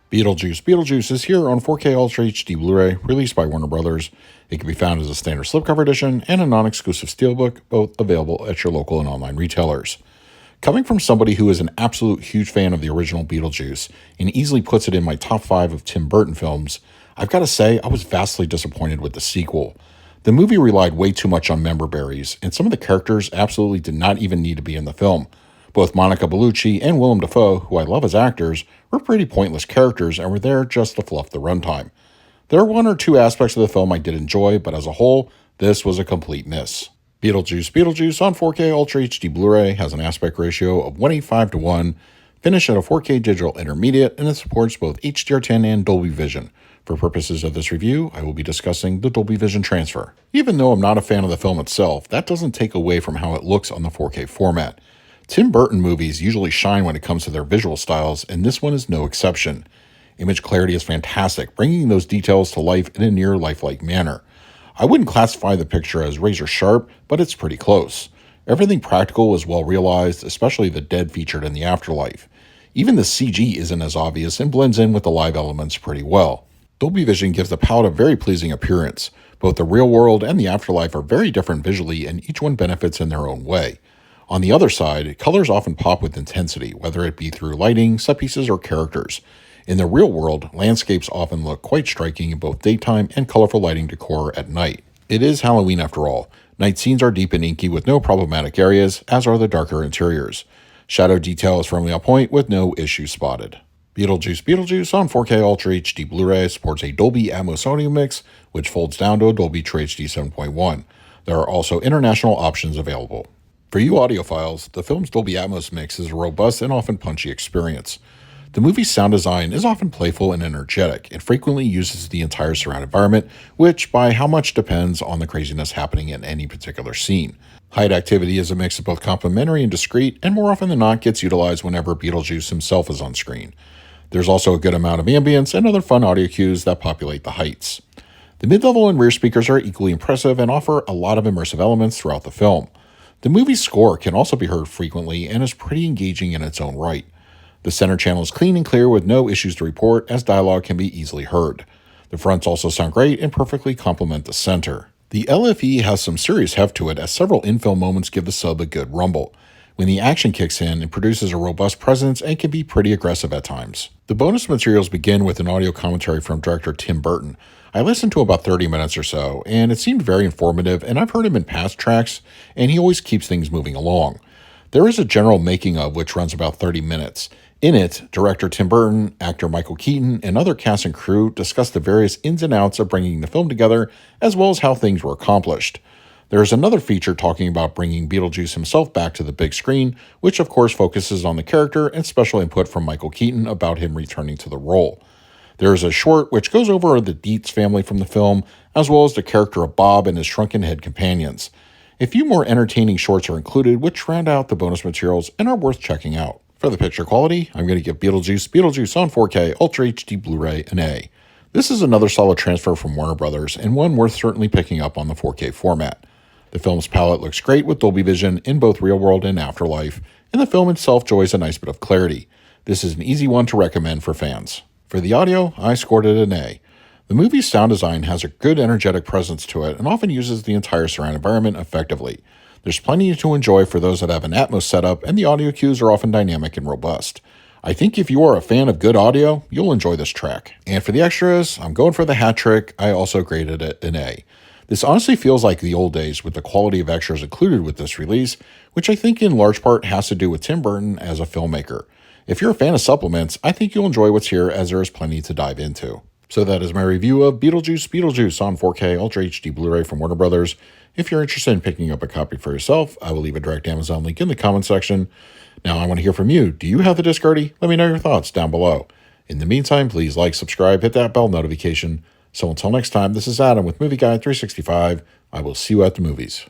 Beetlejuice Beetlejuice is here on 4K Ultra HD Blu-ray, released by Warner Brothers. It can be found as a standard slipcover edition and a non-exclusive steelbook, both available at your local and online retailers. Coming from somebody who is an absolute huge fan of the original Beetlejuice and easily puts it in my top 5 of Tim Burton films, I've got to say I was vastly disappointed with the sequel. The movie relied way too much on member berries, and some of the characters absolutely did not even need to be in the film. Both Monica Bellucci and Willem Dafoe, who I love as actors, were pretty pointless characters and were there just to fluff the runtime. There are one or two aspects of the film I did enjoy, but as a whole, this was a complete miss. Beetlejuice Beetlejuice on 4K Ultra HD Blu-ray has an aspect ratio of 1:85:1, finished at a 4K digital intermediate, and it supports both HDR10 and Dolby Vision. For purposes of this review, I will be discussing the Dolby Vision transfer. Even though I'm not a fan of the film itself, that doesn't take away from how it looks on the 4K format. Tim Burton movies usually shine when it comes to their visual styles, and this one is no exception. Image clarity is fantastic, bringing those details to life in a near lifelike manner. I wouldn't classify the picture as razor sharp, but it's pretty close. Everything practical is well realized, especially the dead featured in the afterlife. Even the CG isn't as obvious and blends in with the live elements pretty well. Dolby Vision gives the palette a very pleasing appearance. Both the real world and the afterlife are very different visually, and each one benefits in their own way. On the other side, colors often pop with intensity, whether it be through lighting, set pieces, or characters. In the real world, landscapes often look quite striking in both daytime and colorful lighting decor at night. It is Halloween after all. Night scenes are deep and inky with no problematic areas, as are the darker interiors. Shadow detail is firmly on point with no issues spotted. Beetlejuice Beetlejuice on 4K Ultra HD Blu-ray supports a Dolby Atmos audio mix, which folds down to a Dolby True HD 7.1. There are also international options available. For you audiophiles, the film's Dolby Atmos mix is a robust and often punchy experience. The movie's sound design is often playful and energetic, and frequently uses the entire surround environment, which by how much depends on the craziness happening in any particular scene. Height activity is a mix of both complementary and discrete, and more often than not gets utilized whenever Beetlejuice himself is on screen. There's also a good amount of ambience and other fun audio cues that populate the heights. The mid-level and rear speakers are equally impressive and offer a lot of immersive elements throughout the film. The movie's score can also be heard frequently and is pretty engaging in its own right. The center channel is clean and clear with no issues to report, as dialogue can be easily heard. The fronts also sound great and perfectly complement the center. The LFE has some serious heft to it, as several in-film moments give the sub a good rumble. When the action kicks in, it produces a robust presence and can be pretty aggressive at times. The bonus materials begin with an audio commentary from director Tim Burton. I listened to about 30 minutes or so, and it seemed very informative, and I've heard him in past tracks, and he always keeps things moving along. There is a general making of which runs about 30 minutes. In it, director Tim Burton, actor Michael Keaton, and other cast and crew discuss the various ins and outs of bringing the film together, as well as how things were accomplished. There is another feature talking about bringing Beetlejuice himself back to the big screen, which of course focuses on the character and special input from Michael Keaton about him returning to the role. There is a short which goes over the Dietz family from the film, as well as the character of Bob and his shrunken head companions. A few more entertaining shorts are included, which round out the bonus materials and are worth checking out. For the picture quality, I'm going to give Beetlejuice Beetlejuice on 4K Ultra HD Blu-ray an A. This is another solid transfer from Warner Brothers, and one worth certainly picking up on the 4K format. The film's palette looks great with Dolby Vision in both real world and afterlife, and the film itself enjoys a nice bit of clarity. This is an easy one to recommend for fans. For the audio, I scored it an A. The movie's sound design has a good energetic presence to it and often uses the entire surround environment effectively. There's plenty to enjoy for those that have an Atmos setup, and the audio cues are often dynamic and robust. I think if you are a fan of good audio, you'll enjoy this track. And for the extras, I'm going for the hat trick. I also graded it an A. This honestly feels like the old days with the quality of extras included with this release, which I think in large part has to do with Tim Burton as a filmmaker. If you're a fan of supplements, I think you'll enjoy what's here, as there is plenty to dive into. So that is my review of Beetlejuice Beetlejuice on 4K Ultra HD Blu-ray from Warner Brothers. If you're interested in picking up a copy for yourself, I will leave a direct Amazon link in the comment section. Now I want to hear from you. Do you have the disc already? Let me know your thoughts down below. In the meantime, please like, subscribe, hit that bell notification. So until next time, this is Adam with Movie Guide 365. I will see you at the movies.